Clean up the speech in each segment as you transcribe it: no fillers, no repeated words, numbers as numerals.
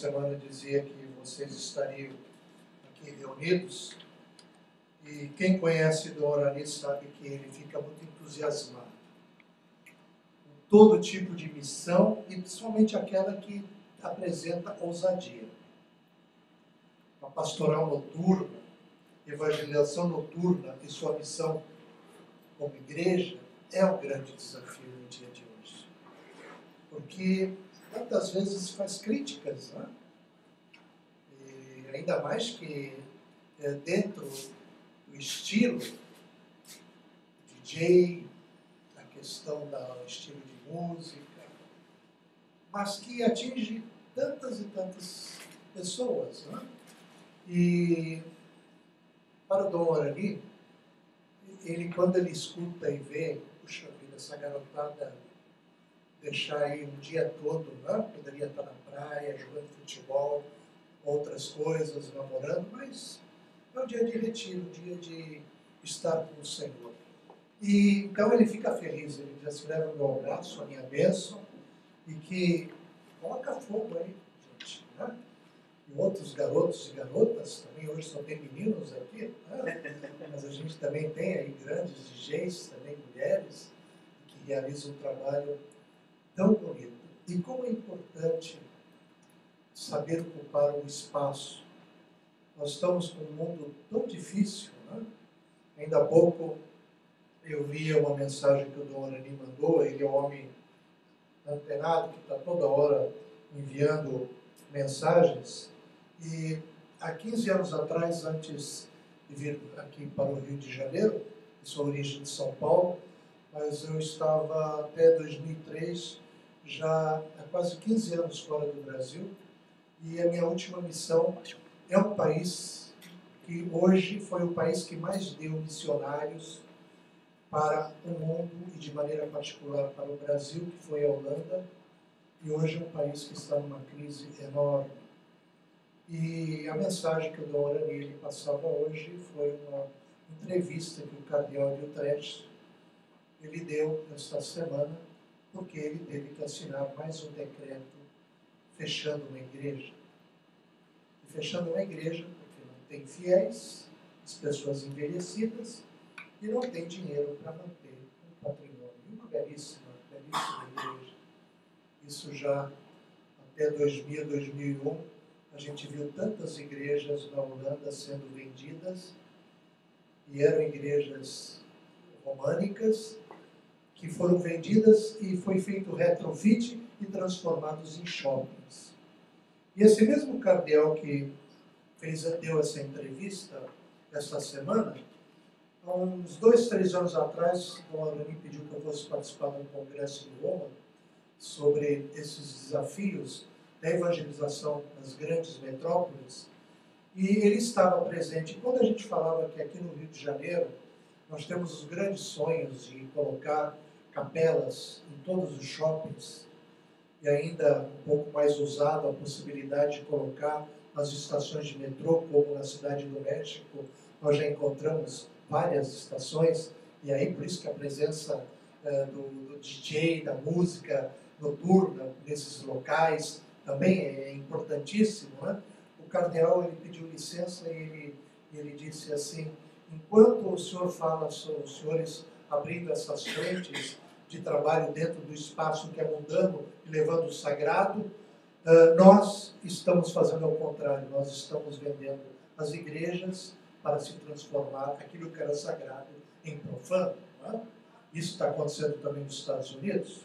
semana dizia que vocês estariam aqui reunidos, e quem conhece Dom Orani sabe que ele fica muito entusiasmado com todo tipo de missão, e principalmente aquela que apresenta ousadia. A pastoral noturna, evangelização noturna e sua missão como igreja é um grande desafio no dia de hoje. Porque tantas vezes faz críticas, né? E ainda mais que dentro do estilo DJ, a questão do estilo de música, mas que atinge tantas e tantas pessoas, né? E para o Dom Orani, ele, quando ele escuta e vê, puxa vida, essa garotada deixar aí um dia todo, né? Poderia estar na praia, jogando futebol, outras coisas, namorando, mas é um dia de retiro, um dia de estar com o Senhor. E então ele fica feliz, ele diz assim: leva o meu abraço, a minha bênção, e que coloca fogo aí, gente, né? E outros garotos e garotas, também hoje só tem meninos aqui, né? Mas a gente também tem aí grandes DJs, também mulheres, que realizam um trabalho tão bonito. E como é importante saber ocupar um espaço. Nós estamos com um mundo tão difícil, né? Ainda há pouco eu vi uma mensagem que o Dom Orani mandou. Ele é um homem antenado, que está toda hora enviando mensagens. E há 15 anos atrás, antes de vir aqui para o Rio de Janeiro, de sua origem de São Paulo, mas eu estava até 2003, já há quase 15 anos fora do Brasil, e a minha última missão é um país que hoje foi o país que mais deu missionários para o mundo, e de maneira particular para o Brasil, que foi a Holanda, e hoje é um país que está numa crise enorme. E a mensagem que o Dom Orani passava hoje foi uma entrevista que o cardeal de Utrecht ele deu esta semana, porque ele teve que assinar mais um decreto fechando uma igreja. E fechando uma igreja porque não tem fiéis, as pessoas envelhecidas, e não tem dinheiro para manter um patrimônio. E uma belíssima igreja. Isso já até 2000, 2001, a gente viu tantas igrejas na Holanda sendo vendidas, e eram igrejas românicas, que foram vendidas e foi feito retrofit e transformados em shoppings. E esse mesmo cardeal que deu essa entrevista esta semana, há uns 2, 3 anos atrás, o Orani pediu que eu fosse participar de um congresso em Roma sobre esses desafios da evangelização nas grandes metrópoles, e ele estava presente. Quando a gente falava que aqui no Rio de Janeiro nós temos os grandes sonhos de colocar capelas em todos os shoppings, e ainda um pouco mais ousado a possibilidade de colocar nas estações de metrô, como na Cidade do México, nós já encontramos várias estações, e aí por isso que a presença do DJ, da música noturna nesses locais também é importantíssimo, né? O cardeal ele pediu licença e ele disse assim: enquanto o senhor fala, os senhores abrindo essas frentes de trabalho dentro do espaço que é mundano e levando o sagrado, nós estamos fazendo ao contrário, nós estamos vendendo as igrejas para se transformar aquilo que era sagrado em profano. Né? Isso está acontecendo também nos Estados Unidos.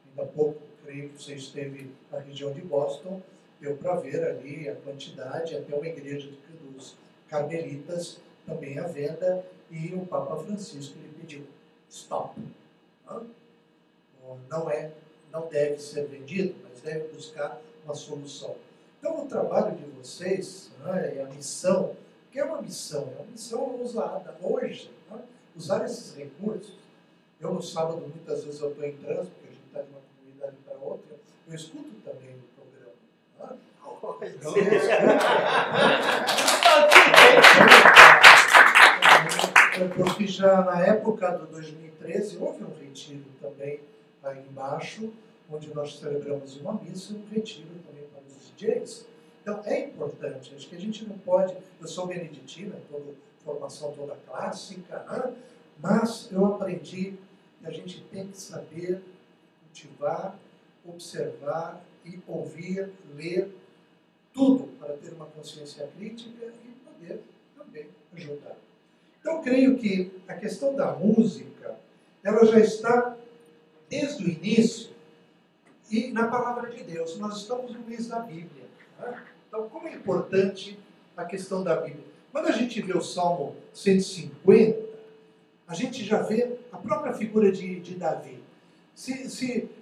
Ainda há pouco, creio que você esteve na região de Boston, deu para ver ali a quantidade, até uma igreja dos carmelitas também à venda, e o Papa Francisco lhe pediu: stop. Não deve ser vendido, mas deve buscar uma solução. Então o trabalho de vocês, né, a missão, que é uma missão ousada hoje, né, usar esses recursos. Eu no sábado, muitas vezes eu estou em trânsito, porque a gente está de uma comunidade para outra, eu escuto também o programa. Porque já na época do 2013 houve um retiro também aí embaixo, onde nós celebramos uma missa, um retiro também para os DJs. Então, é importante. Acho que a gente não pode... Eu sou beneditina, formação toda clássica, né? Mas eu aprendi que a gente tem que saber cultivar, observar e ouvir, ler, tudo para ter uma consciência crítica e poder também ajudar. Então, creio que a questão da música, ela já está desde o início e na palavra de Deus. Nós estamos no mês da Bíblia. Né? Então, como é importante a questão da Bíblia? Quando a gente vê o Salmo 150, a gente já vê a própria figura de Davi.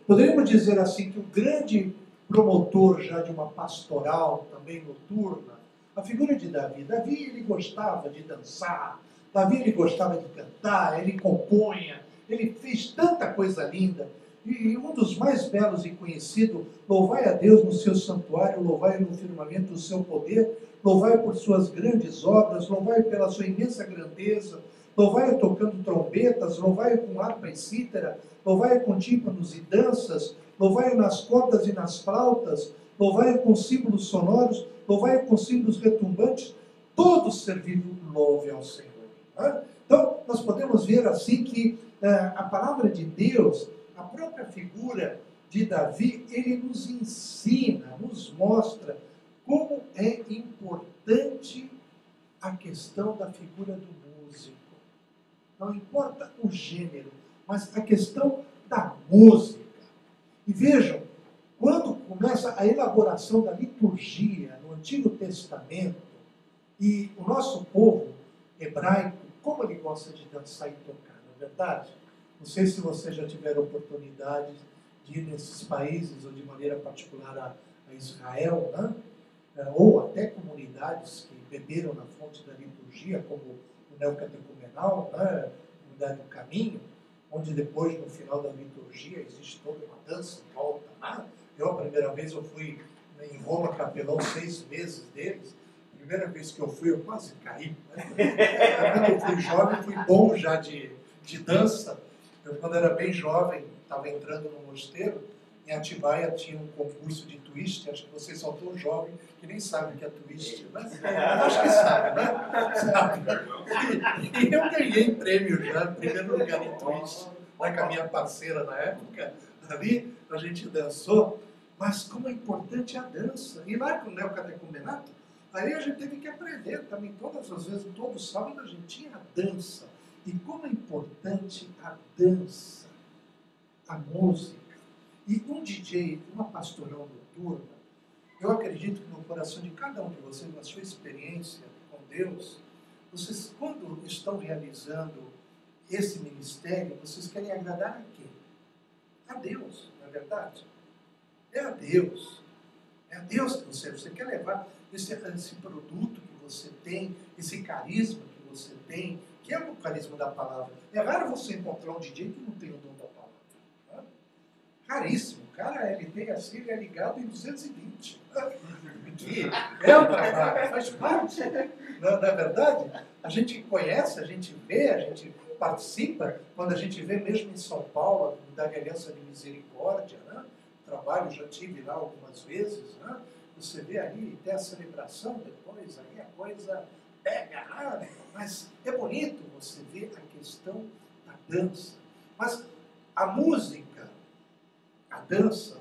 Poderíamos dizer assim que o grande promotor já de uma pastoral também noturna, a figura de Davi. Davi, ele gostava de dançar, Davi, ele gostava de cantar, ele compunha, ele fez tanta coisa linda. E um dos mais belos e conhecidos, louvai a Deus no seu santuário, louvai no firmamento o seu poder, louvai por suas grandes obras, louvai pela sua imensa grandeza, louvai tocando trombetas, louvai com harpa e cítara, louvai com tímpanos e danças, louvai nas cordas e nas flautas, louvai com símbolos sonoros, louvai com símbolos retumbantes, todo ser vivo louve ao Senhor. Então, nós podemos ver assim que a palavra de Deus, a própria figura de Davi, ele nos ensina, nos mostra como é importante a questão da figura do músico. Não importa o gênero, mas a questão da música. E vejam, quando começa a elaboração da liturgia no Antigo Testamento, e o nosso povo hebraico, como ele gosta de dançar e tocar, não é verdade? Não sei se vocês já tiveram oportunidade de ir nesses países, ou de maneira particular a Israel, né? Ou até comunidades que beberam na fonte da liturgia, como o neocatecumenal, né? A Comunidade do Caminho, onde depois, no final da liturgia, existe toda uma dança em volta. Né? A primeira vez eu fui em Roma, capelão 6 meses deles. A primeira vez que eu fui, eu quase caí. Né? Quando eu fui jovem, fui bom já de dança. Eu, quando era bem jovem, estava entrando no mosteiro, em Atibaia tinha um concurso de twist, acho que vocês são tão jovens que nem sabem o que é twist, né? Acho que sabem, né? Sabe. E eu ganhei prêmio já, em primeiro lugar em twist, né, com a minha parceira na época, ali, a gente dançou, mas como é importante a dança. E lá com o neocatecumenato, aí a gente teve que aprender também, todas as vezes, todo sábado a gente tinha a dança. E como é importante a dança, a música. E um DJ, uma pastoral noturna, eu acredito que no coração de cada um de vocês, na sua experiência com Deus, vocês, quando estão realizando esse ministério, vocês querem agradar a quem? A Deus, não é verdade? É a Deus. É a Deus que você quer levar esse produto que você tem, esse carisma que você tem, que é o carisma da palavra. É raro você encontrar um DJ que não tem o dom da palavra. Né? Raríssimo. O cara, ele tem assim, ele é ligado em 220. Que é o trabalho, faz parte. Não é verdade? A gente conhece, a gente vê, a gente participa, quando a gente vê mesmo em São Paulo, a Comunidade Aliança de Misericórdia, né? Trabalho, já tive lá algumas vezes, né? Você vê ali, tem a celebração depois, aí a coisa pega, né? Mas é bonito você ver a questão da dança. Mas a música, a dança,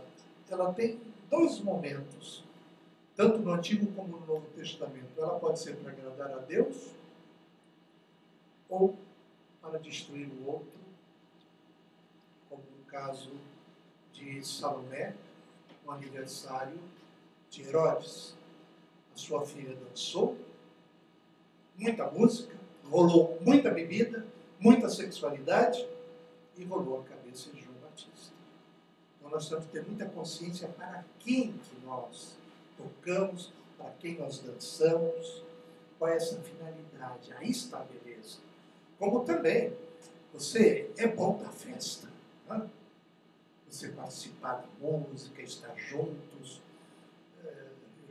ela tem 2 momentos, tanto no Antigo como no Novo Testamento. Ela pode ser para agradar a Deus ou para destruir o outro, como no caso de Salomé, no aniversário de Herodes. A sua filha dançou, muita música, rolou muita bebida, muita sexualidade e rolou a cabeça de João Batista. Então nós temos que ter muita consciência para quem que nós tocamos, para quem nós dançamos, qual é essa finalidade. Aí está a beleza. Como também, você é bom da festa, né? Você participar da música, estar juntos.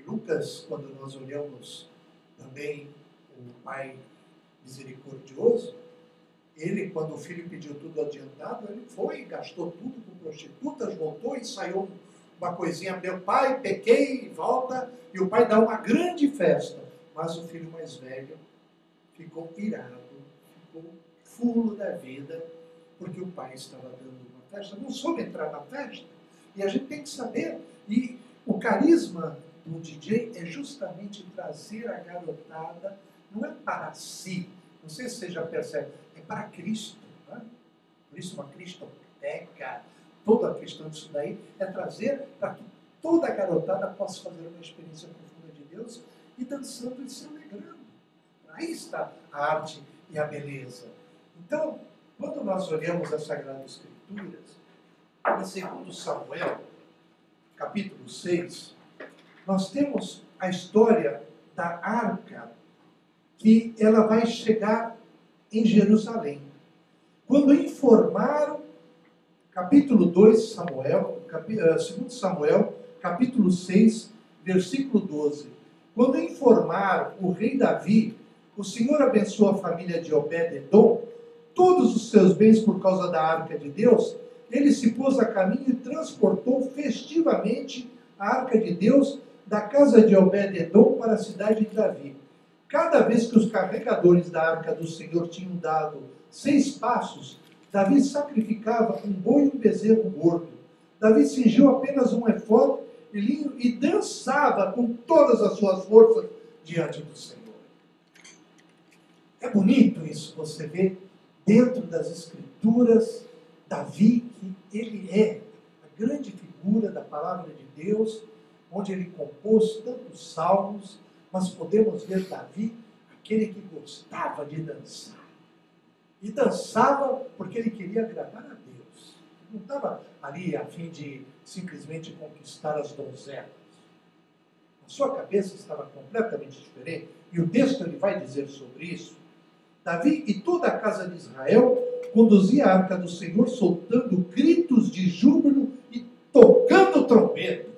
Lucas, quando nós olhamos também o Pai misericordioso, ele, quando o filho pediu tudo adiantado, ele foi, gastou tudo com prostitutas, voltou, ensaiou uma coisinha, meu pai, pequei, e volta, e o pai dá uma grande festa. Mas o filho mais velho ficou irado, ficou fulo da vida, porque o pai estava dando uma festa, não soube entrar na festa. E a gente tem que saber, e o carisma do DJ é justamente trazer a garotada, não é para si, não sei se você já percebe, é para Cristo. Né? Por isso uma cristoteca, toda a questão disso daí, é trazer para que toda a garotada possa fazer uma experiência profunda de Deus e dançando e se alegrando. Aí está a arte e a beleza. Então, quando nós olhamos as Sagradas Escrituras, em 2 Samuel, capítulo 6, nós temos a história da arca, que ela vai chegar em Jerusalém. Quando informaram, capítulo 2 Samuel, 2 Samuel, capítulo 6, versículo 12. Quando informaram o rei Davi, o Senhor abençoou a família de Obed-edom, todos os seus bens por causa da arca de Deus, ele se pôs a caminho e transportou festivamente a arca de Deus da casa de Obed-edom para a cidade de Davi. Cada vez que os carregadores da arca do Senhor tinham dado 6 passos, Davi sacrificava um boi e um bezerro gordo. Davi cingiu apenas um efode e dançava com todas as suas forças diante do Senhor. É bonito isso, você vê dentro das Escrituras, Davi, que ele é a grande figura da palavra de Deus, onde ele compôs tantos salmos, mas podemos ver Davi, aquele que gostava de dançar. E dançava porque ele queria agradar a Deus. Não estava ali a fim de simplesmente conquistar as donzelas. A sua cabeça estava completamente diferente. E o texto ele vai dizer sobre isso. Davi e toda a casa de Israel conduzia a arca do Senhor soltando gritos de júbilo e tocando trombeta.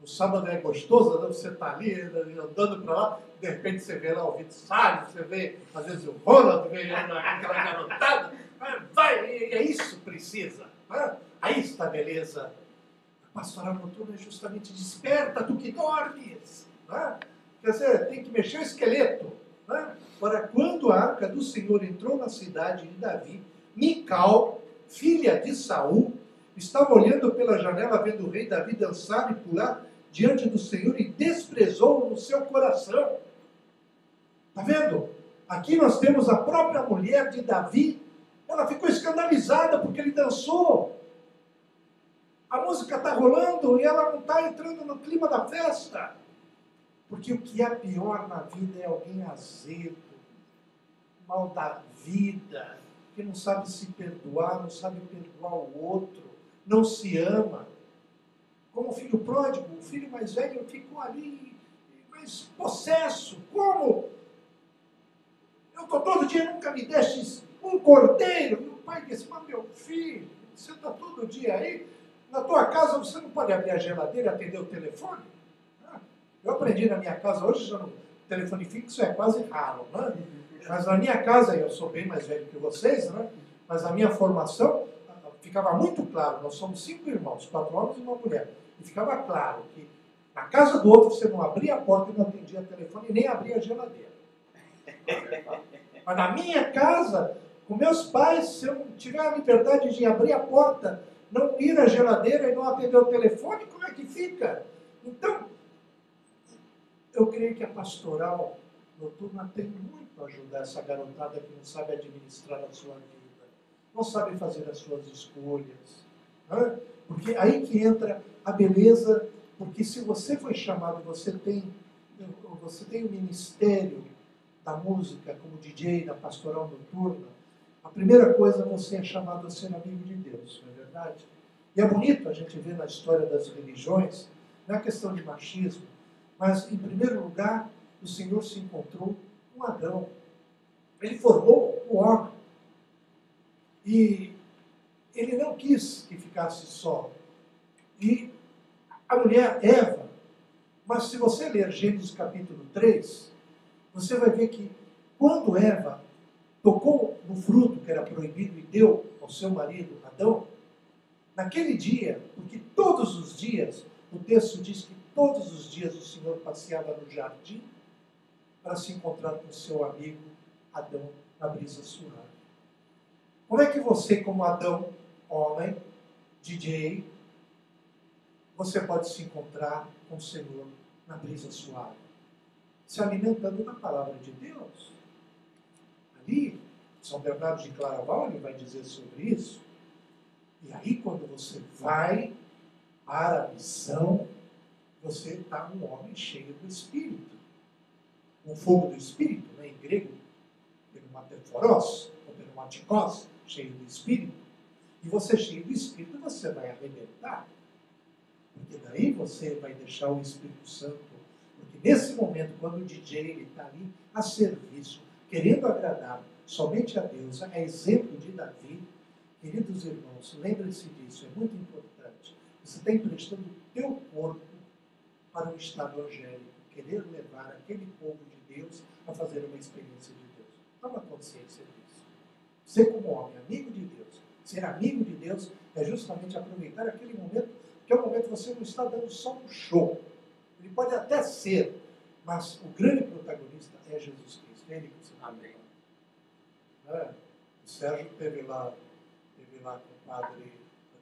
O sábado é gostoso, né? Você está ali andando para lá, de repente você vê lá o Vitor Salles, você vê às vezes o Ronald, vê aquela garotada, vai, é isso que precisa. Aí está a beleza. A pastoral noturna é justamente desperta tu que dormes. Quer dizer, tem que mexer o esqueleto. Ora, quando a arca do Senhor entrou na cidade de Davi, Mical, filha de Saul, estava olhando pela janela, vendo o rei Davi dançar e pular diante do Senhor e desprezou no seu coração. Está vendo? Aqui nós temos a própria mulher de Davi. Ela ficou escandalizada porque ele dançou. A música está rolando e ela não está entrando no clima da festa. Porque o que é pior na vida é alguém azedo, mal da vida, que não sabe se perdoar, não sabe perdoar o outro, não se ama. Como o filho pródigo, o filho mais velho ficou ali, mas possesso, como? Eu estou todo dia, nunca me deixes um cordeiro. E o pai disse, mas meu filho, você está todo dia aí, na tua casa você não pode abrir a geladeira e atender o telefone? Eu aprendi na minha casa, hoje já no telefone fixo é quase raro, né? Mas na minha casa, eu sou bem mais velho que vocês, né? Mas a minha formação ficava muito claro, nós somos 5 irmãos, 4 homens e uma mulher. E ficava claro que na casa do outro você não abria a porta e não atendia o telefone e nem abria a geladeira. Mas na minha casa, com meus pais, se eu tiver a liberdade de abrir a porta, não ir à geladeira e não atender o telefone, como é que fica? Então, eu creio que a pastoral noturna tem muito a ajudar essa garotada que não sabe administrar a sua vida, não sabe fazer as suas escolhas. Porque aí que entra a beleza, porque se você foi chamado, você tem o ministério da música como DJ da pastoral noturna, a primeira coisa você é chamado a ser amigo de Deus, não é verdade? E é bonito a gente ver na história das religiões, não é questão de machismo, mas em primeiro lugar o Senhor se encontrou com Adão. Ele formou o homem. E ele não quis que ficasse só. E a mulher, Eva, mas se você ler Gênesis capítulo 3, você vai ver que quando Eva tocou no fruto que era proibido e deu ao seu marido, Adão, Naquele dia, porque todos os dias, o texto diz que todos os dias o Senhor passeava no jardim para se encontrar com seu amigo Adão na brisa suave. Como é que você, como Adão, homem, DJ, você pode se encontrar com o Senhor na brisa suave? Se alimentando da palavra de Deus. Ali, São Bernardo de Claraval, ele vai dizer sobre isso. E aí, quando você vai para a missão, você está um homem cheio do Espírito. Um fogo do Espírito, né? Em grego, pneumateforos, ou pneumatikos, cheio do Espírito. E você cheio do Espírito, você vai arrebentar. Porque daí você vai deixar o Espírito Santo. Porque nesse momento, quando o DJ está ali a serviço, querendo agradar somente a Deus, é exemplo de Davi. Queridos irmãos, lembrem-se disso, é muito importante. Você está emprestando o teu corpo para um estado angélico, querer levar aquele povo de Deus a fazer uma experiência de Deus. Toma consciência disso. Ser como homem, amigo de Deus. Ser amigo de Deus é justamente aproveitar aquele momento, que é o momento que você não está dando só um show. Ele pode até ser, mas o grande protagonista é Jesus Cristo. É Ele que você está vendo. O Sérgio teve lá com o padre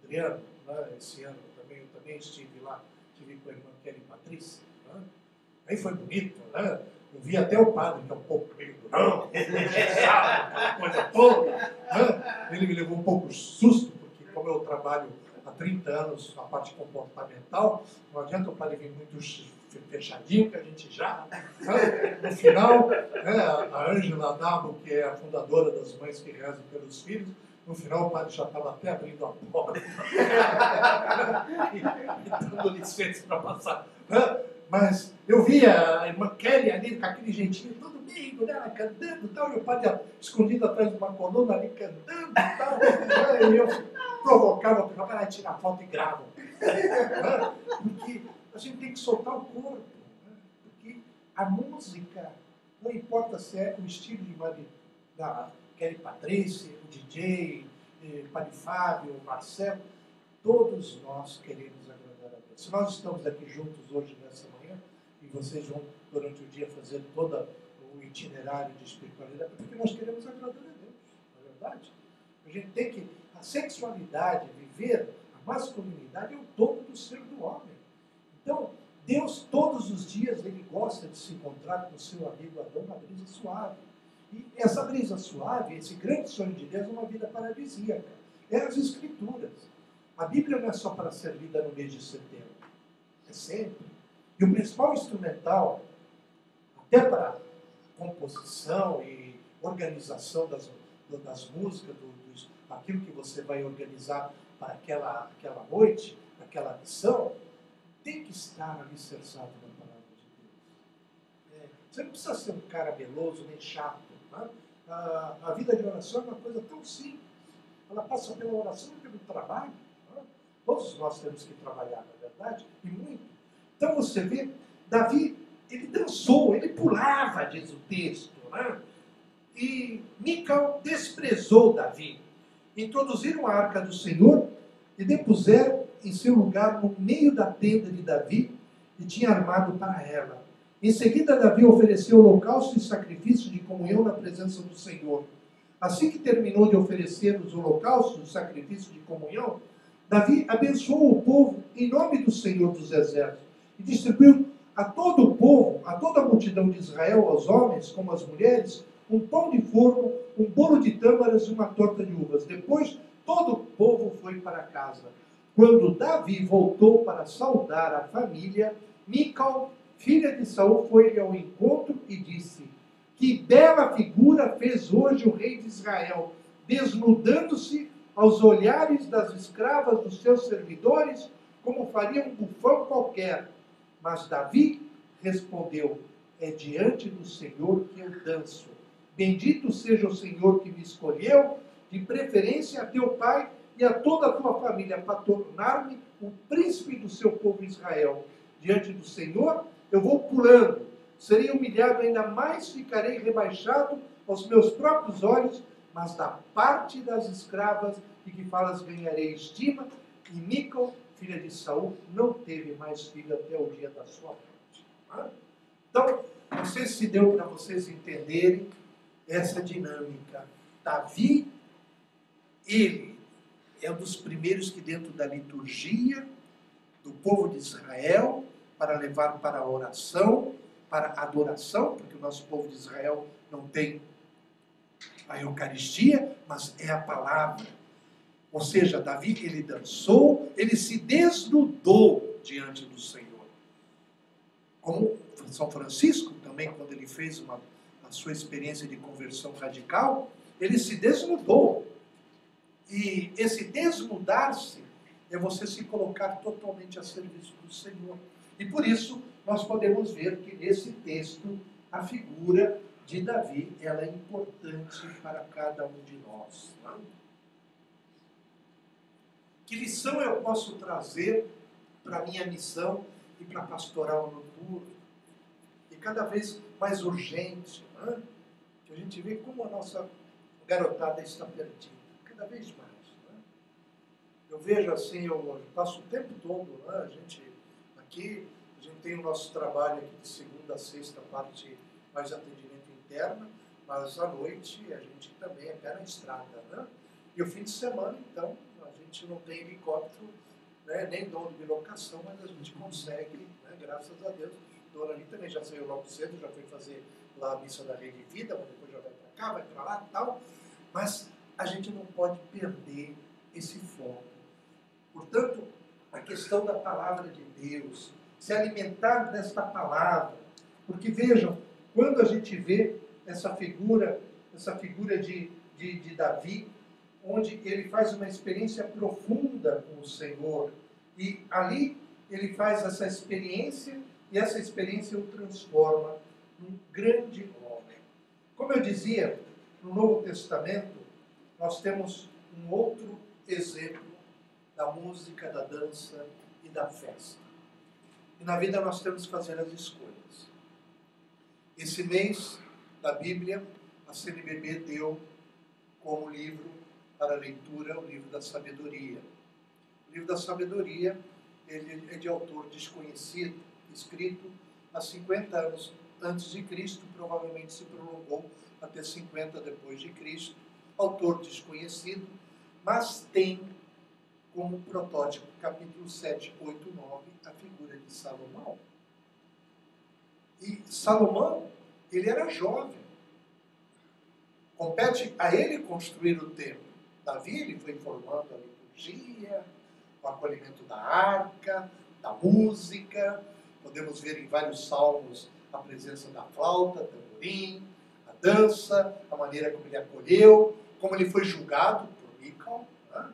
Adriano, né? Esse ano também, eu também estive lá, estive com a irmã Kelly Patrícia. Né? Aí foi bonito, né? Eu vi até o padre, que é um pouco meio durão, aquela coisa toda. Né? Ele me levou um pouco de susto, porque como eu trabalho há 30 anos na parte comportamental, não adianta o padre vir muito fechadinho, que a gente já... Né? No final, né, a Ângela Nabo, que é a fundadora das Mães que Rezam pelos Filhos, no final o padre já estava até abrindo a porta e dando licença para passar. Né? Mas eu via a irmã Kelly ali com aquele jeitinho todo meio, né, ela cantando e tal, e o padre escondido atrás de uma coluna ali cantando e tal. Né? E eu provocava o pessoal para tirar foto e gravam. Né? Porque a gente tem que soltar o corpo. Né? Porque a música, não importa se é o estilo da Kelly Patrícia, o DJ, Padre Fábio, o Marcelo, todos nós queremos agradar a Deus. Se nós estamos aqui juntos hoje, nessa manhã, e vocês vão, durante o dia, fazer todo o itinerário de espiritualidade, é porque nós queremos agradar a Deus, não é verdade? A gente tem que, a sexualidade, viver, a masculinidade é o topo do ser do homem. Então, Deus, todos os dias, Ele gosta de se encontrar com o seu amigo Adão na brisa suave. E essa brisa suave, esse grande sonho de Deus é uma vida paradisíaca. É as Escrituras. A Bíblia não é só para ser lida no mês de setembro. É sempre. E o principal instrumental, até para composição e organização das músicas, aquilo que você vai organizar para aquela noite, aquela missão, tem que estar alicerçado na palavra de Deus. Você não precisa ser um cara meloso nem chato. Né? A vida de oração é uma coisa tão simples. Ela passa pela oração e pelo trabalho. Né? Todos nós temos que trabalhar, na verdade, e muito. Então você vê, Davi, ele dançou, ele pulava, diz o texto. Né? E Mical desprezou Davi. Introduziram a arca do Senhor e depuseram em seu lugar no meio da tenda de Davi e tinha armado para ela. Em seguida, Davi ofereceu holocausto e sacrifício de comunhão na presença do Senhor. Assim que terminou de oferecer os holocaustos, o sacrifício de comunhão, Davi abençoou o povo em nome do Senhor dos Exércitos e distribuiu a todo o povo, a toda a multidão de Israel, aos homens como às mulheres, um pão de forno, um bolo de tâmaras e uma torta de uvas. Depois, todo o povo foi para casa. Quando Davi voltou para saudar a família, Mical, filha de Saul, foi-lhe ao encontro e disse: que bela figura fez hoje o rei de Israel, desnudando-se aos olhares das escravas dos seus servidores, como faria um bufão qualquer. Mas Davi respondeu: é diante do Senhor que eu danço. Bendito seja o Senhor que me escolheu, de preferência a teu pai e a toda a tua família, para tornar-me o príncipe do seu povo Israel. Diante do Senhor, eu vou pulando, serei humilhado ainda mais, ficarei rebaixado aos meus próprios olhos, mas da parte das escravas de que falas ganharei estima, E Mícal, filha de Saul, não teve mais filho até o dia da sua morte. Então, não sei se deu para vocês entenderem essa dinâmica. Davi, ele é um dos primeiros que dentro da liturgia do povo de Israel, para levar para a oração, para a adoração, porque o nosso povo de Israel não tem a Eucaristia, mas é a palavra. Ou seja, Davi, ele dançou, ele se desnudou diante do Senhor. Como São Francisco também, quando ele fez a sua experiência de conversão radical, ele se desnudou. E esse desnudar-se é você se colocar totalmente a serviço do Senhor. E por isso, nós podemos ver que nesse texto, a figura de Davi, ela é importante para cada um de nós. Não? Que lição eu posso trazer para a minha missão e para a pastoral noturna? E cada vez mais urgente, não? Que a gente vê como a nossa garotada está perdida, cada vez mais. Não? Eu vejo assim, eu passo o tempo todo, não? A gente tem o nosso trabalho aqui de segunda a sexta, parte mais atendimento interno, mas à noite a gente também é pé na estrada, né? E o fim de semana, então, a gente não tem helicóptero, né, nem dom de bilocação, mas a gente consegue, né, graças a Deus. Dona ali também já saiu logo cedo, já foi fazer lá a missa da Rede Vida, mas depois já vai para cá, vai para lá e tal. Mas a gente não pode perder esse foco. Portanto, a questão da palavra de Deus, se alimentar desta palavra. Porque vejam, quando a gente vê essa figura de Davi, onde ele faz uma experiência profunda com o Senhor, e ali ele faz essa experiência, e essa experiência o transforma num grande homem. Como eu dizia, no Novo Testamento, nós temos um outro exemplo da música, da dança e da festa. E na vida nós temos que fazer as escolhas. Esse mês da Bíblia, a CNBB deu como livro para leitura o livro da sabedoria. O livro da sabedoria, ele é de autor desconhecido, escrito há 50 anos antes de Cristo, provavelmente se prolongou até 50 depois de Cristo. Autor desconhecido, mas tem como protótipo, capítulo 7, 8, 9, a figura de Salomão. E Salomão, ele era jovem. Compete a ele construir o templo. Davi, ele foi formando a liturgia, o acolhimento da arca, da música. Podemos ver em vários salmos a presença da flauta, tamborim, a dança, a maneira como ele acolheu, como ele foi julgado por Mícal, né?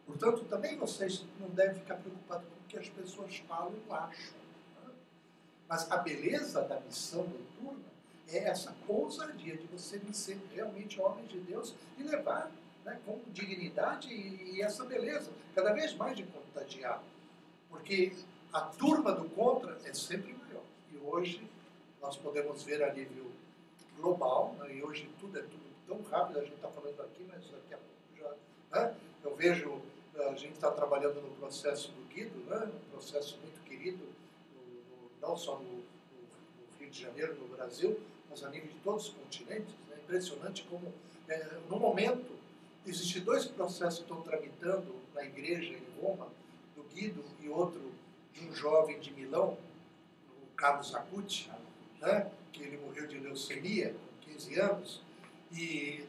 Portanto, também vocês não devem ficar preocupados com o que as pessoas falam ou acham. Né? Mas a beleza da missão noturna é essa ousadia de você ser realmente homem de Deus e levar, né, com dignidade e essa beleza, cada vez mais de contagiar. Porque a turma do contra é sempre maior. E hoje nós podemos ver a nível global, né, e hoje tudo é tudo tão rápido, a gente está falando aqui, mas daqui a pouco já... Né, eu vejo, a gente está trabalhando no processo do Guido, né, um processo muito querido, não só no Rio de Janeiro, no Brasil, mas a nível de todos os continentes. É impressionante como, no momento, existem dois processos que estão tramitando na igreja em Roma, do Guido e outro de um jovem de Milão, o Carlos Acuti, né, que ele morreu de leucemia com 15 anos, e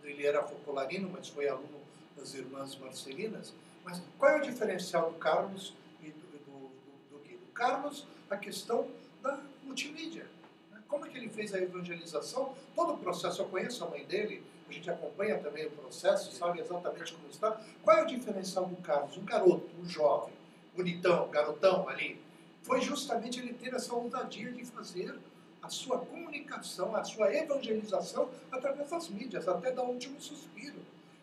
ele era focolarino, mas foi aluno das irmãs Marcelinas. Mas qual é o diferencial do Carlos e do Guido? O Carlos, a questão da multimídia. Como é que ele fez a evangelização? Todo o processo, eu conheço a mãe dele, a gente acompanha também o processo, sabe exatamente como está. Qual é o diferencial do Carlos? Um garoto, um jovem, bonitão, garotão ali. Foi justamente ele ter essa ousadia de fazer a sua comunicação, a sua evangelização através das mídias, até dar o último suspiro.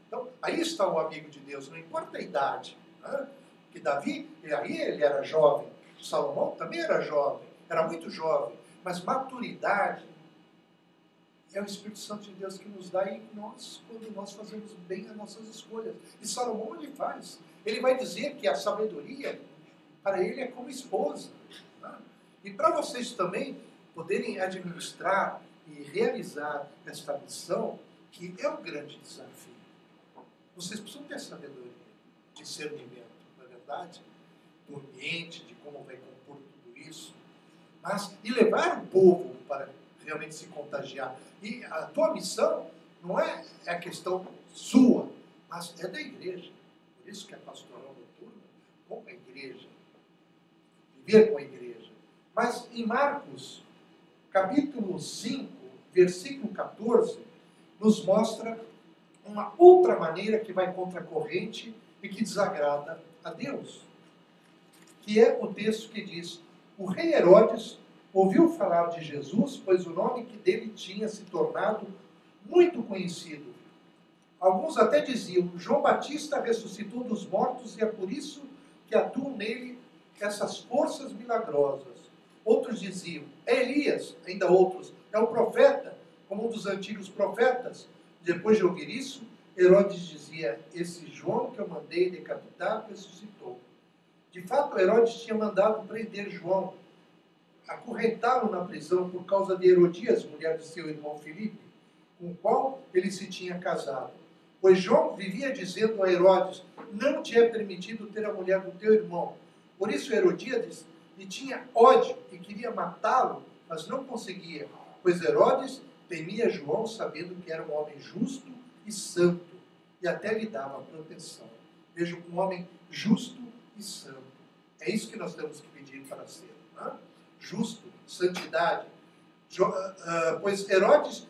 Então, aí está o amigo de Deus, não importa a idade. Né? Que Davi, aí ele era jovem, Salomão também era jovem, era muito jovem. Mas maturidade é o Espírito Santo de Deus que nos dá, e nós, quando nós fazemos bem as nossas escolhas. E Salomão, ele faz. Ele vai dizer que a sabedoria, para ele, é como esposa. Tá? E para vocês também poderem administrar e realizar esta missão, que é um grande desafio. Vocês precisam ter sabedoria, discernimento, não é verdade? Do ambiente, de como vai compor tudo isso. Mas, e levar o povo para realmente se contagiar. E a tua missão não é a questão sua, mas é da igreja. Por isso que a pastoral noturna, com a igreja, viver com a igreja. Mas em Marcos, capítulo 5, versículo 14, nos mostra uma outra maneira que vai contra a corrente e que desagrada a Deus. Que é o texto que diz: o rei Herodes ouviu falar de Jesus, pois o nome que dele tinha se tornado muito conhecido. Alguns até diziam: João Batista ressuscitou dos mortos e é por isso que atuam nele essas forças milagrosas. Outros diziam: é Elias. Ainda outros: é o profeta, como um dos antigos profetas. Depois de ouvir isso, Herodes dizia: esse João que eu mandei decapitar ressuscitou. De fato, Herodes tinha mandado prender João, acorrentá-lo na prisão por causa de Herodias, mulher de seu irmão Filipe, com o qual ele se tinha casado. Pois João vivia dizendo a Herodes: não te é permitido ter a mulher do teu irmão. Por isso Herodias lhe tinha ódio e queria matá-lo, mas não conseguia, pois Herodes temia João, sabendo que era um homem justo e santo, e até lhe dava proteção. Veja, um homem justo e santo. É isso que nós temos que pedir para ser, não é? Justo, santidade. Pois Herodes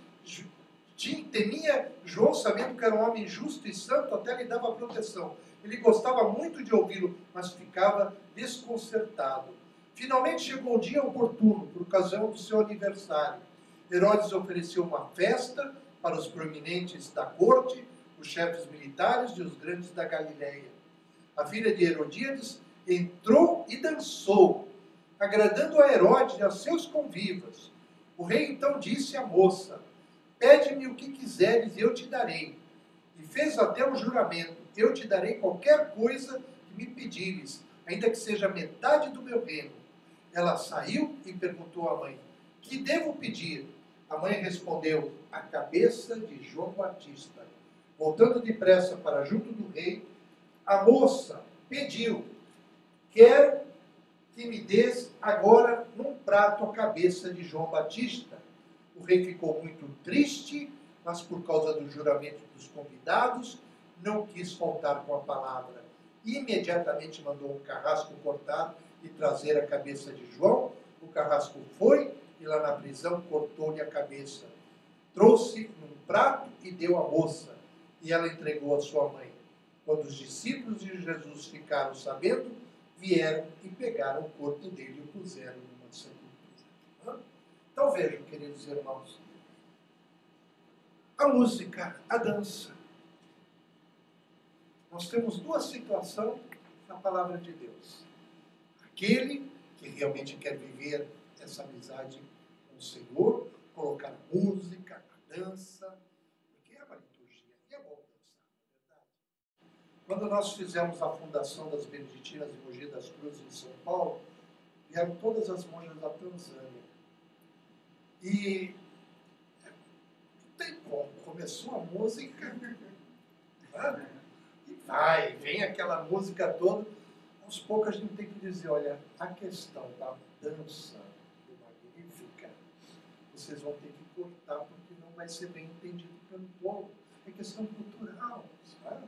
temia João, sabendo que era um homem justo e santo, até lhe dava proteção. Ele gostava muito de ouvi-lo, mas ficava desconcertado. Finalmente chegou o dia oportuno, por ocasião do seu aniversário. Herodes ofereceu uma festa para os proeminentes da corte, os chefes militares e os grandes da Galileia. A filha de Herodíades entrou e dançou, agradando a Herodes e aos seus convivas. O rei então disse à moça: pede-me o que quiseres e eu te darei. E fez até um juramento: eu te darei qualquer coisa que me pedires, ainda que seja metade do meu reino. Ela saiu e perguntou à mãe: que devo pedir? A mãe respondeu: a cabeça de João Batista. Voltando depressa para junto do rei, a moça pediu: quero que me des agora num prato a cabeça de João Batista. O rei ficou muito triste, mas por causa do juramento dos convidados, não quis faltar com a palavra. Imediatamente mandou um carrasco cortar e trazer a cabeça de João. O carrasco foi e lá na prisão cortou-lhe a cabeça. Trouxe num prato e deu à moça, e ela entregou à sua mãe. Quando os discípulos de Jesus ficaram sabendo, vieram e pegaram o corpo dele e o puseram numa sepultura. Então vejam, queridos irmãos, a música, a dança. Nós temos duas situações na palavra de Deus. Aquele que realmente quer viver essa amizade com o Senhor, colocar a música, a dança, porque é uma liturgia, e é bom dançar, não é verdade? Quando nós fizemos a fundação das Beneditinas de Mogi das Cruzes em São Paulo, vieram todas as monjas da Tanzânia. E não tem como, começou a música, e vem aquela música toda. Aos poucos a gente tem que dizer: olha, a questão da dança do Magnífica, vocês vão ter que cortar, porque não vai ser bem entendido pelo povo. É questão cultural, sabe?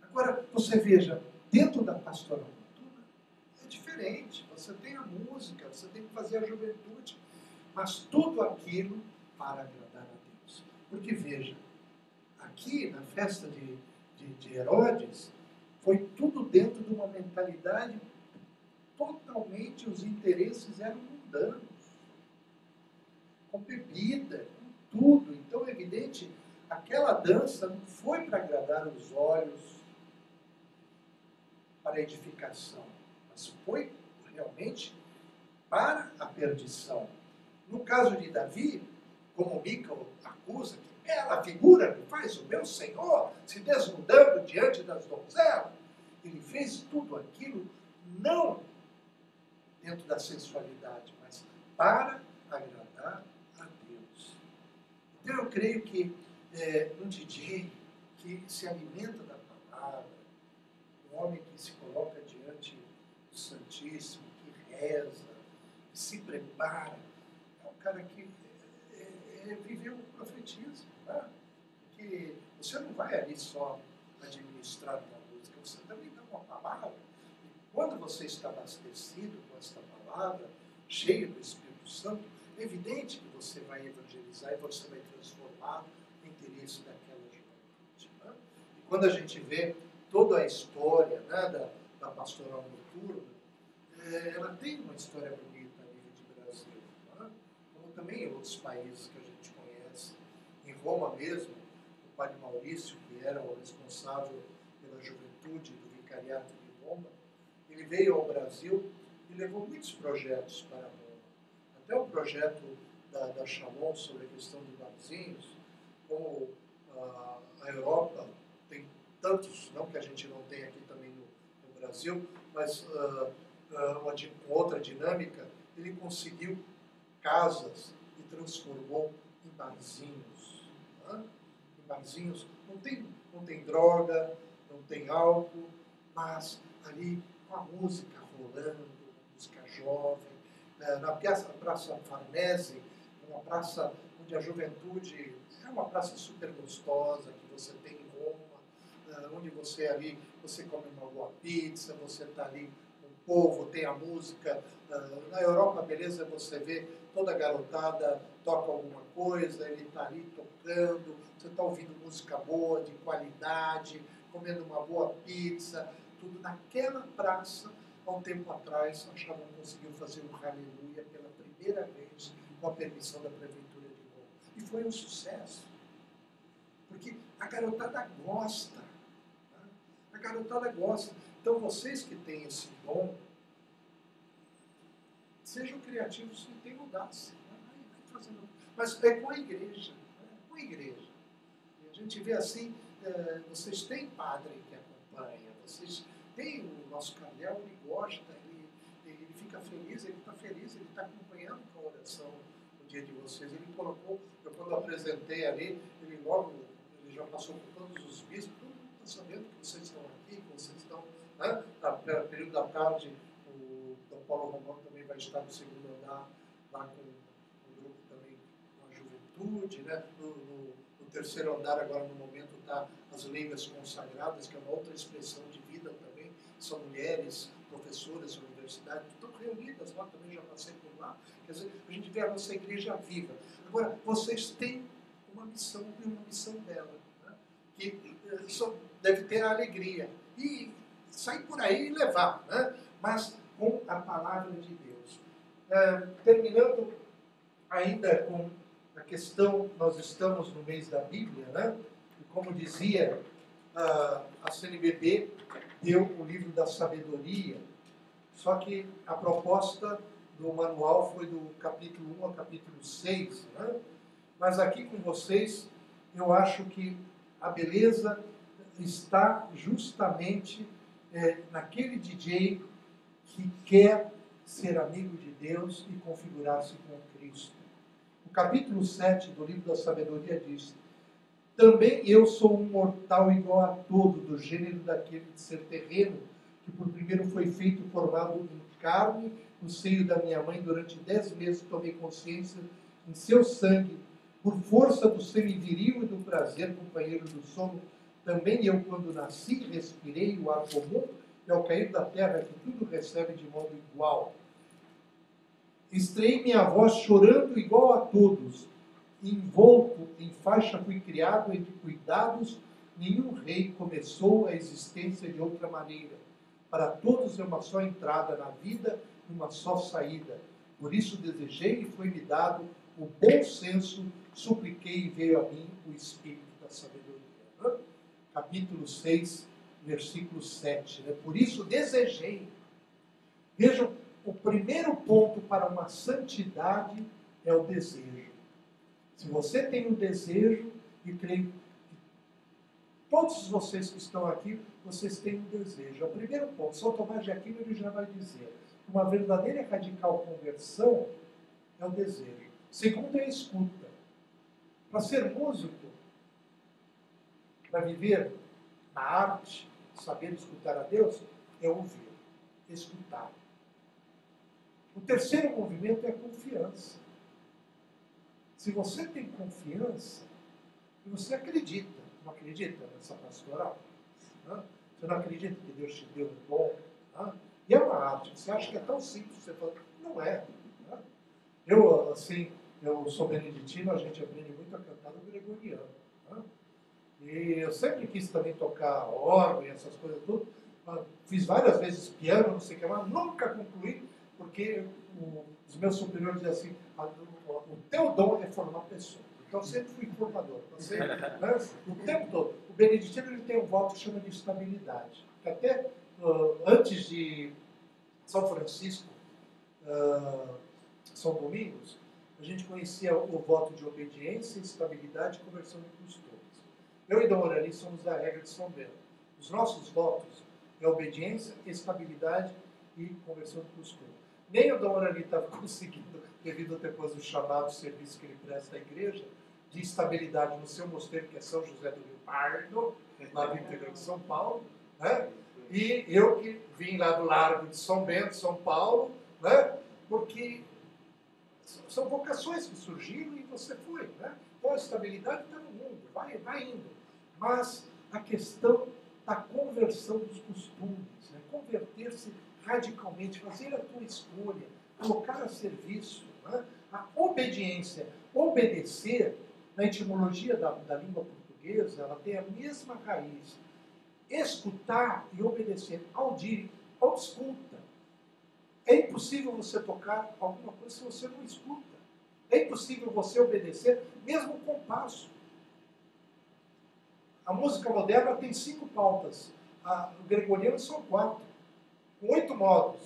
Agora, você veja, dentro da pastoral noturna, é diferente. Você tem a música, você tem que fazer a juventude, mas tudo aquilo para agradar a Deus. Porque veja, aqui na festa de Herodes, foi tudo dentro de uma mentalidade totalmente, os interesses eram mundanos, com bebida, com tudo. Então é evidente, aquela dança não foi para agradar os olhos, para a edificação, mas foi realmente para a perdição. No caso de Davi, como Mica acusa, que bela figura me faz o meu Senhor, se desnudando diante das donzelas. Ele fez tudo aquilo não dentro da sensualidade, mas para agradar a Deus. Então eu creio que um DJ que se alimenta da palavra, um homem que se coloca diante do Santíssimo, que reza, que se prepara, é um cara que viveu o profetismo. Né? Porque você não vai ali só administrar uma música, você também dá uma palavra. E quando você está abastecido com esta palavra, cheio do Espírito Santo, é evidente que você vai evangelizar e você vai transformar o interesse daquela juventude. Né? E quando a gente vê toda a história, né, da pastoral noturna, ela tem uma história bonita a nível de Brasil, né? Como também em outros países que a gente conhece. Em Roma mesmo, o padre Maurício, que era o responsável pela juventude do vicariato de Roma, ele veio ao Brasil e levou muitos projetos para Roma. Até o projeto da Shalom sobre a questão de barzinhos, como a Europa tem tantos, não que a gente não tenha aqui também no Brasil, mas com outra dinâmica, ele conseguiu casas e transformou em barzinhos. Né? Em barzinhos não tem droga, não tem álcool, mas ali com a música rolando, música jovem, na Praça Farnese, uma praça onde a juventude é uma praça super gostosa que você tem em Roma, onde você ali, você come uma boa pizza, você está ali com o povo, tem a música. Na Europa, beleza, você vê toda a garotada toca alguma coisa, ele está ali tocando, você está ouvindo música boa, de qualidade, comendo uma boa pizza, tudo naquela praça. Há um tempo atrás, a Shalom conseguiu fazer um Aleluia pela primeira vez com a permissão da Prefeitura de Roma. E foi um sucesso. Porque a garotada gosta. Né? A garotada gosta. Então, vocês que têm esse dom, sejam criativos e tenham audácia. Mas é com a igreja. Com a igreja. E a gente vê assim, vocês têm padre que acompanha, vocês têm o nosso cardeal, ele gosta, ele fica feliz, ele está feliz, ele está acompanhando com a oração no dia de vocês. Ele colocou, eu quando apresentei ali, ele já passou por todos os bispos, todo mundo está sabendo que vocês estão aqui, que vocês estão, né? No período da tarde, o Dom Paulo Romão também vai estar no segundo andar, lá com o grupo também, com a juventude, né? No terceiro andar, agora no momento, está as leigas consagradas, que é uma outra expressão de vida também, são mulheres, professoras da universidade, estão reunidas lá, também já passei por lá. Quer dizer, a gente vê a nossa igreja viva. Agora, vocês têm uma missão e uma missão dela, né? Que só deve ter a alegria. E sair por aí e levar, né? Mas com a palavra de Deus. Terminando ainda com a questão, nós estamos no mês da Bíblia, né? E como dizia a CNBB, deu o livro da sabedoria, só que a proposta do manual foi do capítulo 1 ao capítulo 6, né? Mas aqui com vocês, eu acho que a beleza está justamente naquele DJ que quer ser amigo de Deus e configurar-se com Cristo. O capítulo 7 do livro da sabedoria diz: também eu sou um mortal igual a todo, do gênero daquele de ser terreno, que por primeiro foi feito formado em carne, no seio da minha mãe, durante 10 meses tomei consciência em seu sangue, por força do semiviril e do prazer, companheiro do sono. Também eu, quando nasci, respirei o ar comum, e ao cair da terra, que tudo recebe de modo igual. Estreiei minha voz chorando igual a todos, envolto em faixa fui criado entre cuidados, nenhum rei começou a existência de outra maneira. Para todos é uma só entrada na vida e uma só saída. Por isso desejei e foi-me dado o bom senso, supliquei e veio a mim o Espírito da sabedoria. Capítulo 6, versículo 7. Por isso desejei. Vejam, o primeiro ponto para uma santidade é o desejo. Se você tem um desejo, e creio que todos vocês que estão aqui, vocês têm um desejo. É o primeiro ponto. São Tomás de Aquino ele já vai dizer, uma verdadeira e radical conversão é o desejo. Segundo é a escuta. Para ser músico, para viver na arte, saber escutar a Deus, é ouvir, escutar. O terceiro movimento é a confiança. Se você tem confiança, e você acredita, não acredita nessa pastoral? Né? Você não acredita que Deus te deu um dom? Né? E é uma arte. Você acha que é tão simples, você fala, não é. Né? Eu sou beneditino, a gente aprende muito a cantar no gregoriano. Né? E eu sempre quis também tocar órgão e essas coisas tudo. Fiz várias vezes piano, não sei o que, mas nunca concluí, porque os meus superiores diziam assim, o teu dom é formar pessoas. Então eu sempre fui formador. Né? O tempo todo. O beneditino ele tem um voto que chama de estabilidade. Que até antes de São Francisco, São Domingos, a gente conhecia o voto de obediência, estabilidade e conversão de costumes. Eu e Dom Orani somos da regra de São Bento. Os nossos votos é obediência, estabilidade e conversão de costume. Nem o Dom Orani estava conseguindo, devido depois do chamado serviço que ele presta à igreja, de estabilidade no seu mosteiro, que é São José do Rio Pardo, lá do interior de São Paulo, né? E eu que vim lá do Largo de São Bento, São Paulo, né? Porque são vocações que surgiram e você foi, né? Então a estabilidade está no mundo, vai indo. Mas a questão da conversão dos costumes, né? Converter-se radicalmente, fazer a tua escolha, colocar a serviço, né? A obediência, obedecer, na etimologia da língua portuguesa, ela tem a mesma raiz. Escutar e obedecer, audire, escuta. É impossível você tocar alguma coisa se você não escuta. É impossível você obedecer, mesmo com passo. A música moderna tem 5 pautas. O gregoriano são 4. Com 8 modos.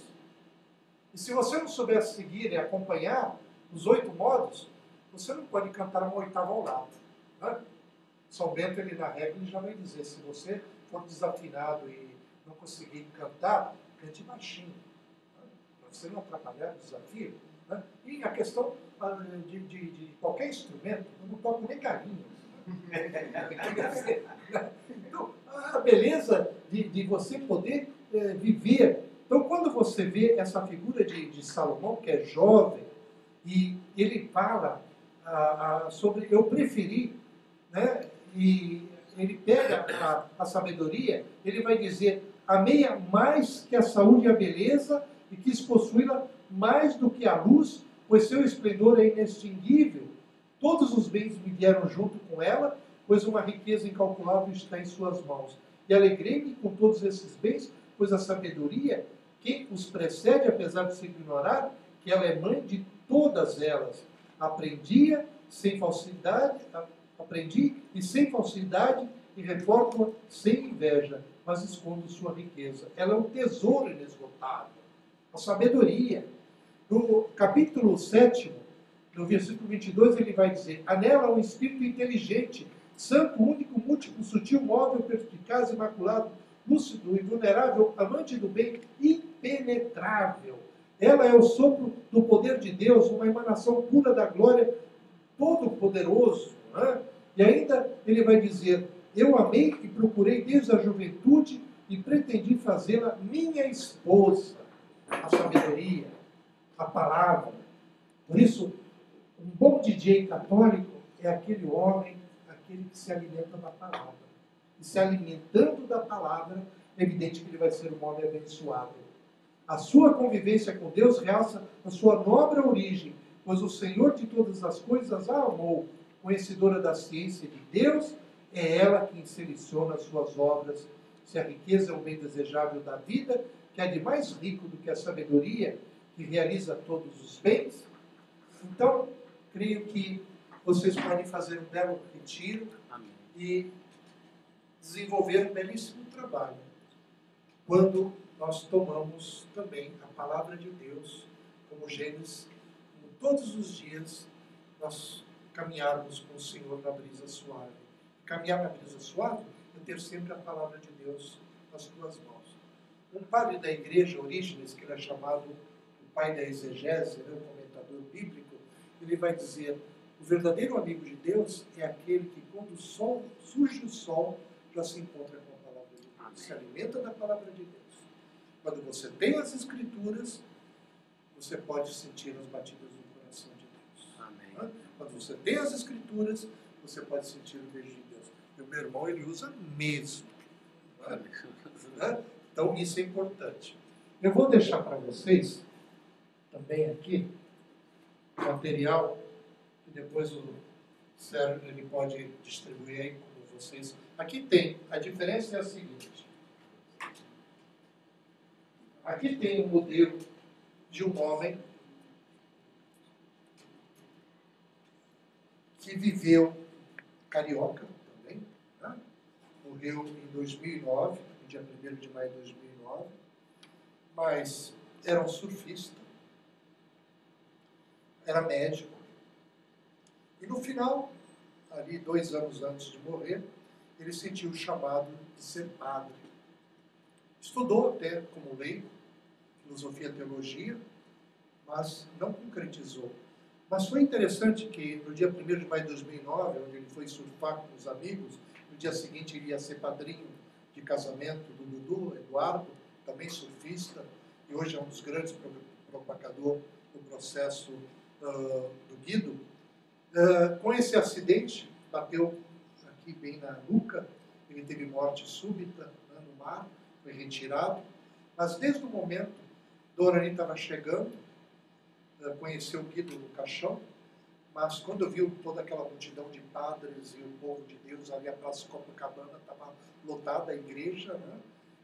E se você não souber seguir e acompanhar os 8 modos, você não pode cantar uma oitava ao lado. Né? São Bento, ele na regra, ele já vai dizer, se você for desafinado e não conseguir cantar, cante baixinho. Né? Para você não atrapalhar o desafio. Né? E a questão de qualquer instrumento, eu não toco nem galinha. Então, a beleza de você poder viver. Então, quando você vê essa figura de Salomão, que é jovem, e ele fala sobre eu preferi, né? E ele pega a sabedoria, ele vai dizer, amei-a mais que a saúde e a beleza, e quis possuí-la mais do que a luz, pois seu esplendor é inextinguível. Todos os bens me vieram junto com ela, pois uma riqueza incalculável está em suas mãos. E alegrei-me com todos esses bens, pois a sabedoria, quem os precede, apesar de se ignorar, que ela é mãe de todas elas. Aprendi e sem falsidade, e reporto-a sem inveja, mas escondo sua riqueza. Ela é um tesouro inesgotável. A sabedoria. No capítulo 7, no versículo 22, ele vai dizer, anela é um espírito inteligente, santo, único, múltiplo, sutil, móvel, perspicaz, imaculado, lúcido, invulnerável, amante do bem, impenetrável. Ela é o sopro do poder de Deus, uma emanação pura da glória todo-poderoso. Né? E ainda ele vai dizer, eu amei e procurei desde a juventude e pretendi fazê-la minha esposa. A sabedoria, a palavra. Por isso, um bom DJ católico é aquele homem, aquele que se alimenta da palavra. E se alimentando da palavra, é evidente que ele vai ser um homem abençoado. A sua convivência com Deus realça a sua nobre origem, pois o Senhor de todas as coisas a amou. Conhecedora da ciência de Deus, é ela quem seleciona as suas obras. Se a riqueza é o bem desejável da vida, que é de mais rico do que a sabedoria, que realiza todos os bens, então, creio que vocês podem fazer um belo retiro. Amém. E desenvolver um belíssimo trabalho quando nós tomamos também a palavra de Deus como Gênesis. Todos os dias nós caminharmos com o Senhor na brisa suave. Caminhar na brisa suave é ter sempre a palavra de Deus nas tuas mãos. Um padre da igreja, Orígenes, que era chamado o pai da exegese, um comentador bíblico, ele vai dizer: o verdadeiro amigo de Deus é aquele que, quando surge o sol, já se encontra com a palavra de Deus, se alimenta da palavra de Deus. Quando você tem as Escrituras, você pode sentir as batidas do coração de Deus. Amém. Quando você tem as Escrituras, você pode sentir o beijo de Deus. E o meu irmão, ele usa mesmo. Então, isso é importante. Eu vou deixar para vocês também aqui material que depois o Sérgio ele pode distribuir aí com vocês. Aqui tem, a diferença é a seguinte. Aqui tem um modelo de um homem que viveu carioca também, né? Morreu em 2009, no dia 1º de maio de 2009, mas era um surfista, era médico, e no final, ali 2 anos antes de morrer, ele sentiu o chamado de ser padre. Estudou até como leigo, filosofia e teologia, mas não concretizou. Mas foi interessante que no dia 1º de maio de 2009, onde ele foi surfar com os amigos, no dia seguinte ele ia ser padrinho de casamento do Dudu, Eduardo, também surfista, e hoje é um dos grandes propagadores do processo do Guido. Com esse acidente, bateu aqui bem na nuca, ele teve morte súbita, né, no mar, foi retirado, mas desde o momento, Dorani estava chegando, conheceu o Guido no caixão, mas quando viu toda aquela multidão de padres e o povo de Deus ali, a Praça Copacabana estava lotada, a igreja, né?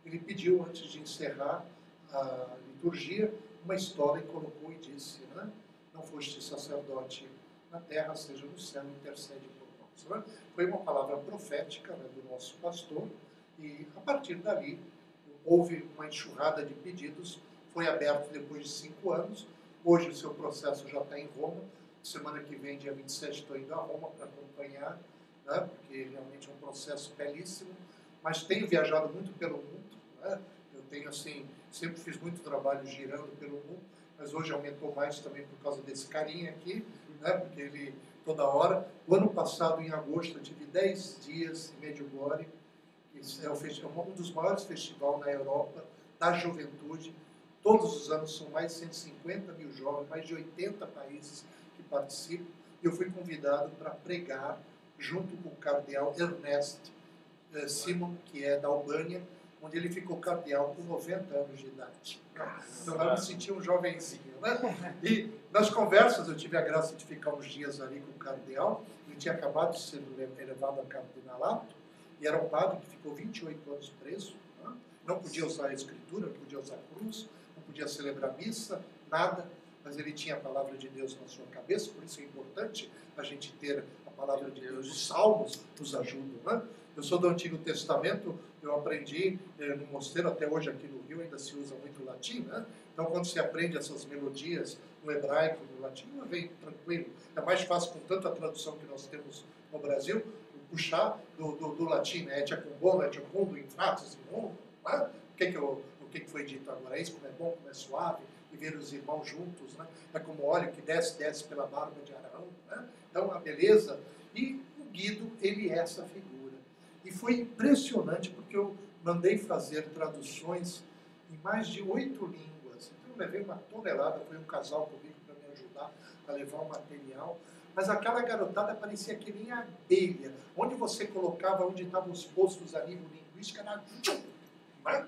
Ele pediu, antes de encerrar a liturgia, uma história e colocou e disse, né? Não foste sacerdote na terra, seja no céu, intercede por nós. Né? Foi uma palavra profética, né, do nosso pastor, e a partir dali houve uma enxurrada de pedidos, foi aberto depois de 5 anos, hoje o seu processo já está em Roma, semana que vem, dia 27, estou indo a Roma para acompanhar, né, porque realmente é um processo belíssimo, mas tenho viajado muito pelo mundo, né, eu tenho assim, sempre fiz muito trabalho girando pelo mundo, mas hoje aumentou mais também por causa desse carinha aqui, né, porque ele toda hora. O ano passado, em agosto, eu tive 10 dias em Medjugorje, que é um dos maiores festivais na Europa da juventude. Todos os anos são mais de 150 mil jovens, mais de 80 países que participam. E eu fui convidado para pregar junto com o cardeal Ernest Simon, que é da Albânia, onde ele ficou cardeal com 90 anos de idade. Então eu me senti um jovenzinho, né? E nas conversas eu tive a graça de ficar uns dias ali com o cardeal. Ele tinha acabado de ser elevado a cardinalato e era um padre que ficou 28 anos preso, né? Não podia usar a escritura, não podia usar a cruz, não podia celebrar missa, nada, mas ele tinha a palavra de Deus na sua cabeça, por isso é importante a gente ter a palavra de Deus. Os salmos nos ajudam, né? Eu sou do Antigo Testamento, eu aprendi no mosteiro, até hoje aqui no Rio ainda se usa muito o latim, né? Então quando se aprende essas melodias no hebraico, no latim, vem tranquilo. É mais fácil com tanta tradução que nós temos no Brasil, puxar do latim, né? Et cum bono, et cum infratus in mundo, né? O que foi dito agora? Isso como é bom, como é suave, e ver os irmãos juntos, né? É como óleo que desce pela barba de Arão, né? Então a beleza. E o Guido, ele é essa figura. E foi impressionante porque eu mandei fazer traduções em mais de 8 línguas. Então eu levei uma tonelada, foi um casal comigo para me ajudar a levar o material. Mas aquela garotada parecia que nem abelha. Onde você colocava, onde estavam os postos a nível linguístico, era... Né?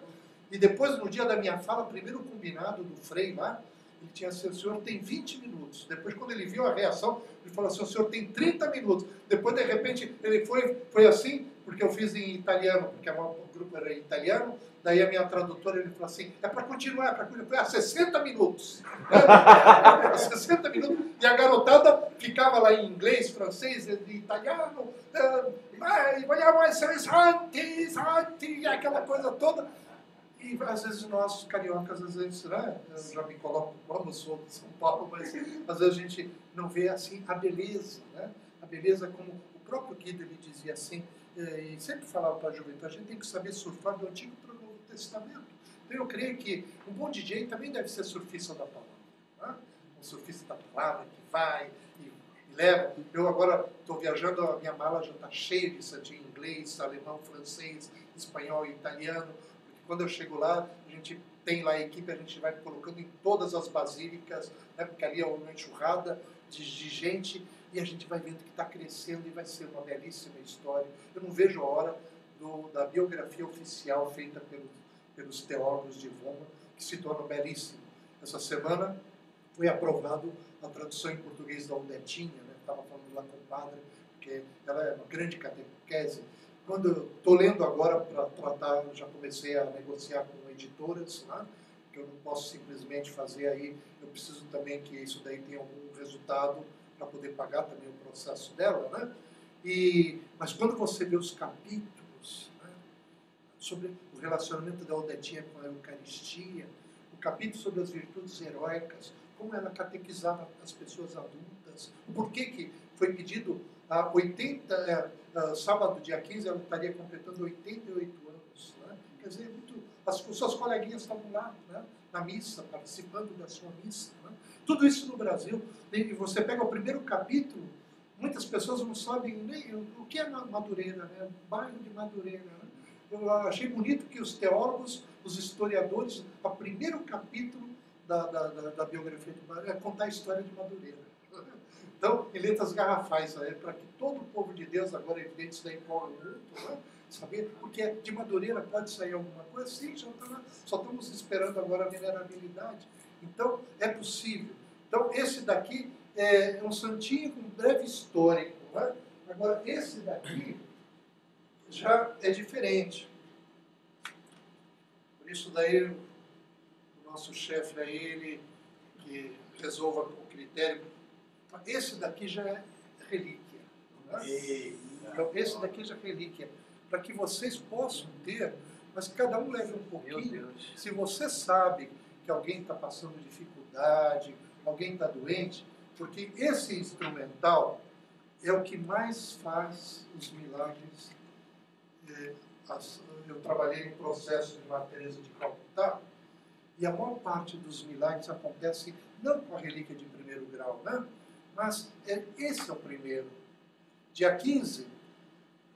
E depois, no dia da minha fala, primeiro combinado do Frei lá, ele tinha assim, o senhor tem 20 minutos. Depois, quando ele viu a reação, ele falou assim, o senhor tem 30 minutos. Depois, de repente, ele foi assim, porque eu fiz em italiano, porque o grupo era italiano, daí a minha tradutora, ele falou assim, é para continuar, foi a 60 minutos. Né? 60 minutos. E a garotada ficava lá em inglês, francês, italiano, e aquela coisa toda. E às vezes nós, cariocas, às vezes, né, eu já me coloco como sou de São Paulo, mas às vezes a gente não vê assim a beleza, né? beleza, como o próprio Guido ele dizia assim, e sempre falava para a juventude, a gente tem que saber surfar do Antigo para o Novo Testamento. Então eu creio que um bom DJ também deve ser surfista da palavra. Né? Um surfista da palavra que vai e leva. Eu agora estou viajando, a minha mala já está cheia de inglês, alemão, francês, espanhol e italiano. Porque quando eu chego lá, a gente tem lá a equipe, a gente vai colocando em todas as basílicas, né? Porque ali é uma enxurrada de gente e a gente vai vendo que está crescendo e vai ser uma belíssima história. Eu não vejo a hora da biografia oficial feita pelos teólogos de Roma, que se torna belíssimo. Essa semana foi aprovado a tradução em português da Odetinha, né? Estava falando lá com o padre, porque ela é uma grande catequese. Quando eu estou lendo agora para tratar, eu já comecei a negociar com editoras, né? Que eu não posso simplesmente fazer aí, eu preciso também que isso daí tenha algum resultado para poder pagar também o processo dela, né? Mas quando você vê os capítulos, né, sobre o relacionamento da Odetinha com a Eucaristia, o capítulo sobre as virtudes heróicas, como ela catequizava as pessoas adultas, por que foi pedido a sábado, dia 15, ela estaria completando 88 anos. Né? Quer dizer, as suas coleguinhas estavam lá, né, na missa, participando da sua missa. Né? Tudo isso no Brasil. E você pega o primeiro capítulo, muitas pessoas não sabem nem o que é Madureira, né? Bairro de Madureira. Né? Eu achei bonito que os teólogos, os historiadores, o primeiro capítulo da biografia de Madureira é contar a história de Madureira. Então, em letras garrafais, para que todo o povo de Deus, agora é evidente, isso daí corre muito, né? Saber, porque de Madureira pode sair alguma coisa, sim, só estamos esperando agora a venerabilidade. Então, é possível. Então, esse daqui é um santinho com breve histórico. Né? Agora, esse daqui já é diferente. Por isso daí, o nosso chefe aí, ele que resolva o critério. Esse daqui já é relíquia. Né? Então, esse daqui já é relíquia. Para que vocês possam ter, mas cada um leve um pouquinho. Se você sabe que alguém está passando dificuldade, alguém está doente, porque esse instrumental é o que mais faz os milagres. Eu trabalhei em processo de Maria Teresa de Calcutá, e a maior parte dos milagres acontece não com a relíquia de primeiro grau, né? Mas esse é o primeiro. Dia 15,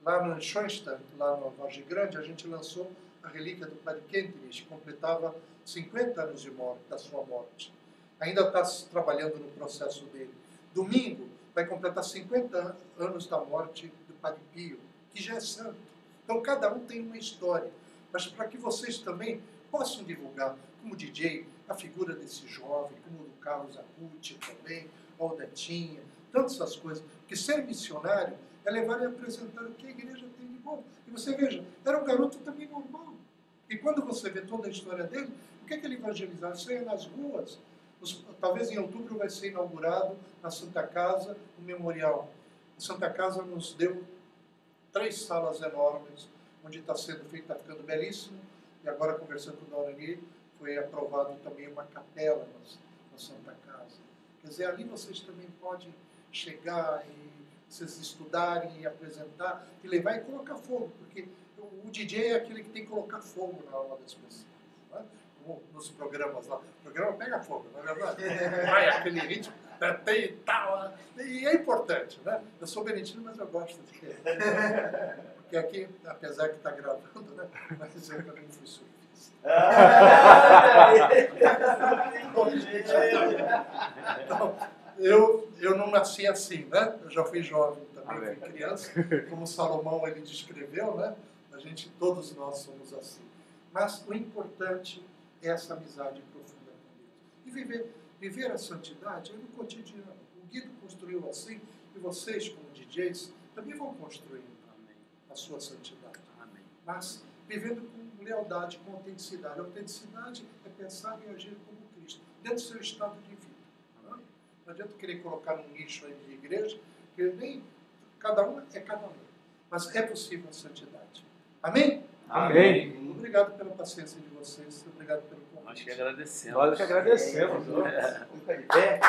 lá no Schoenstatt, lá no Vargem Grande, a gente lançou a relíquia do Padre Kentenich, que completava 50 anos da sua morte. Ainda está trabalhando no processo dele. Domingo vai completar 50 anos da morte do Padre Pio, que já é santo. Então cada um tem uma história. Mas para que vocês também possam divulgar, como DJ, a figura desse jovem, como o do Carlos Acuti também, a Odetinha, tantas essas coisas. Porque ser missionário é levar e apresentar o que a igreja tem de bom. E você veja, era um garoto também normal. E quando você vê toda a história dele, o que é que ele evangelizava? Isso ia nas ruas. Talvez em outubro vai ser inaugurado na Santa Casa o memorial. A Santa Casa nos deu 3 salas enormes, onde está sendo feito, está ficando belíssimo. E agora, conversando com o Dona ali, foi aprovado também uma capela na Santa Casa. Quer dizer, ali vocês também podem chegar e vocês estudarem e apresentar e levar e colocar fogo, porque o DJ é aquele que tem que colocar fogo na alma das pessoas. Não é? Como nos programas lá. O programa pega fogo, não é verdade? Vai aquele ritmo, tem e tal. E é importante, né? Eu sou beneditino, mas eu gosto de porque aqui, apesar que está gravando, né? Mas eu também fui surfista. Então, eu não nasci assim, né? Eu já fui jovem também, fui criança. Como Salomão ele descreveu, né? Todos nós somos assim. Mas o importante é essa amizade profunda com Deus. E viver a santidade é no cotidiano. O Guido construiu assim, e vocês, como DJs, também vão construindo a sua santidade. Amém. Mas vivendo com lealdade, com autenticidade. A autenticidade é pensar e agir como Cristo, dentro do seu estado de vida. Não adianta querer colocar um nicho aí de igreja, porque nem cada um é cada um. Mas é possível a santidade. Amém? Amém. Obrigado pela paciência de vocês. Obrigado pelo convite. Nós que agradecemos. Nós que agradecemos. Fica de pé.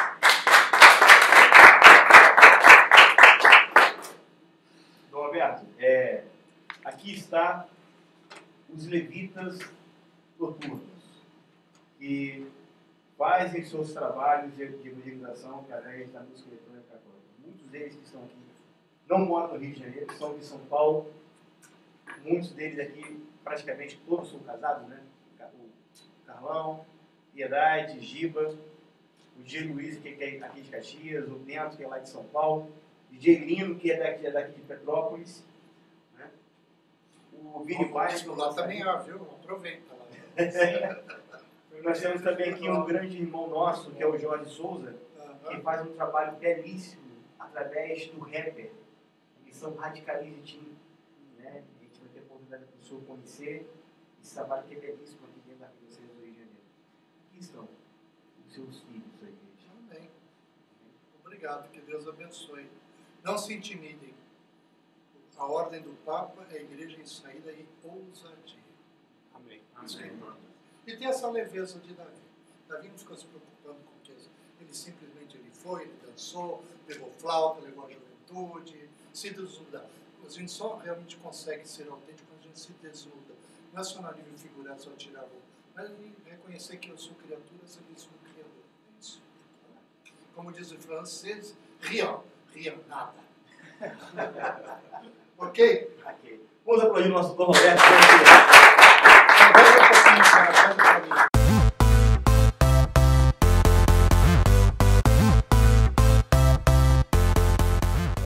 Roberto, aqui está os levitas noturnos, que fazem seus trabalhos de evangelização através da música eletrônica católica. Muitos deles que estão aqui não moram no Rio de Janeiro, são de São Paulo. Muitos deles aqui, praticamente todos são casados, né? O Carlão, Piedade, Giba, o DJ Luiz, que é aqui de Caxias, o Neto, que é lá de São Paulo, o DJ Lino, que é daqui de Petrópolis, né? O Vini Paz. Lá também é, viu? Aproveita lá. Nós temos também aqui um grande irmão nosso, que é o Jorge Souza, que faz um trabalho belíssimo através do rapper. Eles são Radicalize Team, né? A gente vai ter a oportunidade de pessoa conhecer esse trabalho que é belíssimo aqui dentro da Arquidiocese do Rio de Janeiro. Aqui estão os seus filhos aí, gente. Amém. Obrigado, que Deus abençoe. Não se intimidem. A ordem do Papa é a igreja em saída e ousadia. Amém. Isso que importa. E tem essa leveza de Davi. Davi não ficou se preocupando com o que ele simplesmente foi, ele dançou, levou flauta, levou a juventude, se desnuda. A gente só realmente consegue ser autêntico quando a gente se desnuda. Não é só na nível figurado, só tirar a roupa, mas reconhecer que eu sou criatura, serviço do Criador. É isso. Como diz o francês, rien nada. Ok? Ok. Vamos aplaudir o nosso Dom Roberto.